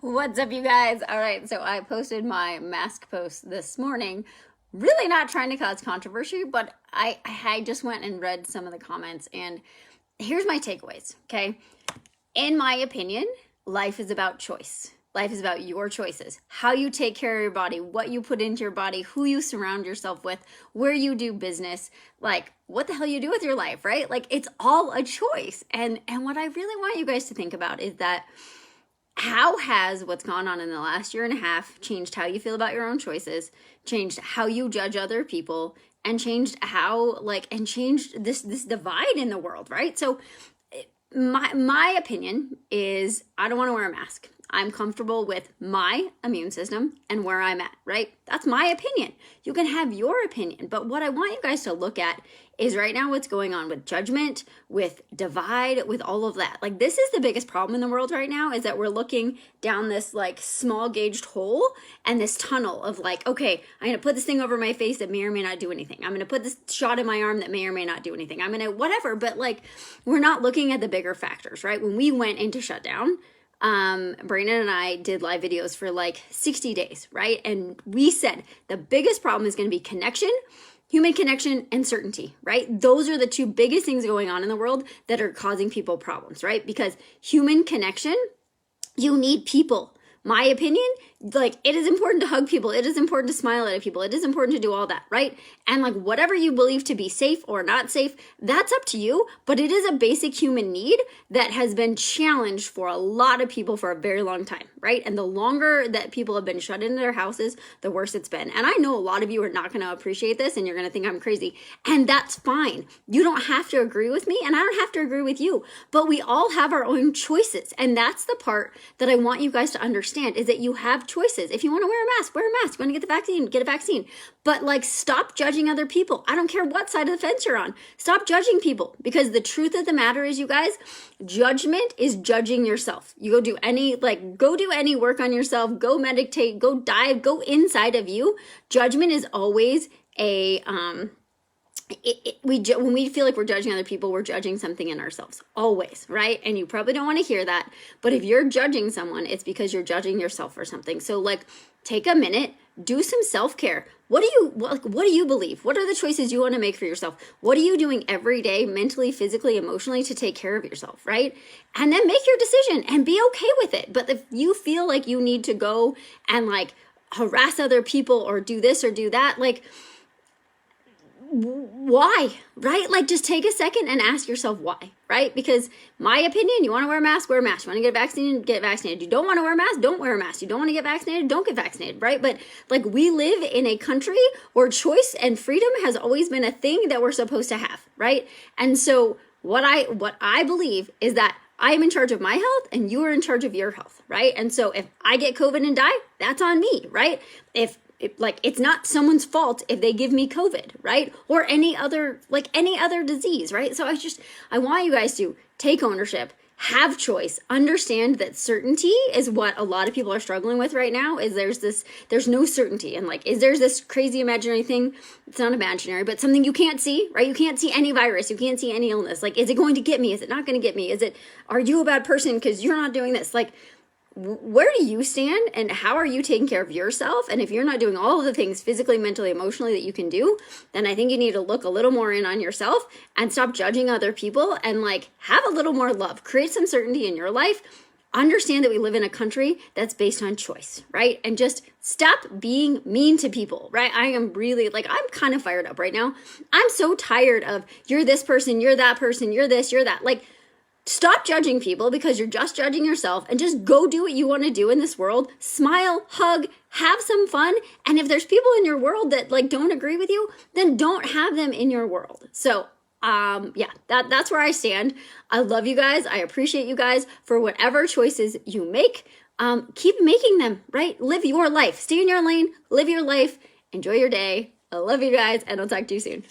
What's up, you guys? All right, so I posted my mask post this morning. Really not trying to cause controversy, but I just went and read some of the comments, and here's my takeaways, okay? In my opinion, life is about choice. Life is about your choices, how you take care of your body, what you put into your body, who you surround yourself with, where you do business, like what the hell you do with your life, right? Like it's all a choice. And what I really want you guys to think about is that how has what's gone on in the last year and a half changed how you feel about your own choices, changed how you judge other people, and changed changed this divide in the world, right? So my opinion is I don't want to wear a mask. I'm comfortable with my immune system and where I'm at, right? That's my opinion. You can have your opinion, but what I want you guys to look at is right now what's going on with judgment, with divide, with all of that. Like this is the biggest problem in the world right now, is that we're looking down this like small gauged hole and this tunnel of like, okay, I'm gonna put this thing over my face that may or may not do anything. I'm gonna put this shot in my arm that may or may not do anything. I'm gonna whatever, but like we're not looking at the bigger factors, right? When we went into shutdown, Brandon and I did live videos for like 60 days, right? And we said the biggest problem is going to be connection, human connection, and certainty, right? Those are the two biggest things going on in the world that are causing people problems, right? Because human connection, you need people. My opinion, like it is important to hug people. It is important to smile at people. It is important to do all that, right? And like whatever you believe to be safe or not safe, that's up to you. But it is a basic human need that has been challenged for a lot of people for a very long time, right? And the longer that people have been shut into their houses, the worse it's been. And I know a lot of you are not going to appreciate this and you're going to think I'm crazy. And that's fine. You don't have to agree with me and I don't have to agree with you. But we all have our own choices. And that's the part that I want you guys to understand, is that you have choices. If you want to wear a mask, wear a mask. You want to get the vaccine, get a vaccine. But like, stop judging other people. I don't care what side of the fence you're on. Stop judging people, because the truth of the matter is, you guys, judgment is judging yourself. You go do any work on yourself, go meditate, go dive, go inside of you. Judgment is always a, when we feel like we're judging other people, we're judging something in ourselves, always, right? And you probably don't want to hear that, but if you're judging someone, it's because you're judging yourself for something. So like, take a minute, do some self-care. What do you believe? What are the choices you want to make for yourself? What are you doing every day, mentally, physically, emotionally, to take care of yourself, right? And then make your decision and be okay with it. But if you feel like you need to go and like harass other people or do this or do that, like, why, right? Like just take a second and ask yourself why, right? Because my opinion, you want to wear a mask, wear a mask. You want to get vaccinated, get vaccinated. You don't want to wear a mask, don't wear a mask. You don't want to get vaccinated, don't get vaccinated, right? But like, we live in a country where choice and freedom has always been a thing that we're supposed to have, right? And so what I believe is that I am in charge of my health and you are in charge of your health, right? And so if I get COVID and die, that's on me, right? It's not someone's fault if they give me COVID, right? Or any other disease, right? So I want you guys to take ownership, have choice, understand that certainty is what a lot of people are struggling with right now. Is there's no certainty. And like, there's this crazy imaginary thing. It's not imaginary, but something you can't see, right? You can't see any virus. You can't see any illness. Like, is it going to get me? Is it not going to get me? Are you a bad person because you're not doing this? Like, where do you stand and how are you taking care of yourself? And if you're not doing all of the things physically, mentally, emotionally that you can do, then I think you need to look a little more in on yourself and stop judging other people and like have a little more love, create some certainty in your life. Understand that we live in a country that's based on choice, right? And just stop being mean to people, right? I am really I'm kind of fired up right now. I'm so tired of you're this person, you're that person, you're this, you're that. Like, stop judging people because you're just judging yourself, and just go do what you want to do in this world. Smile, hug, have some fun. And if there's people in your world that like don't agree with you, then don't have them in your world. So that's where I stand. I love you guys. I appreciate you guys for whatever choices you make. Keep making them, right? Live your life. Stay in your lane, live your life, enjoy your day. I love you guys, and I'll talk to you soon.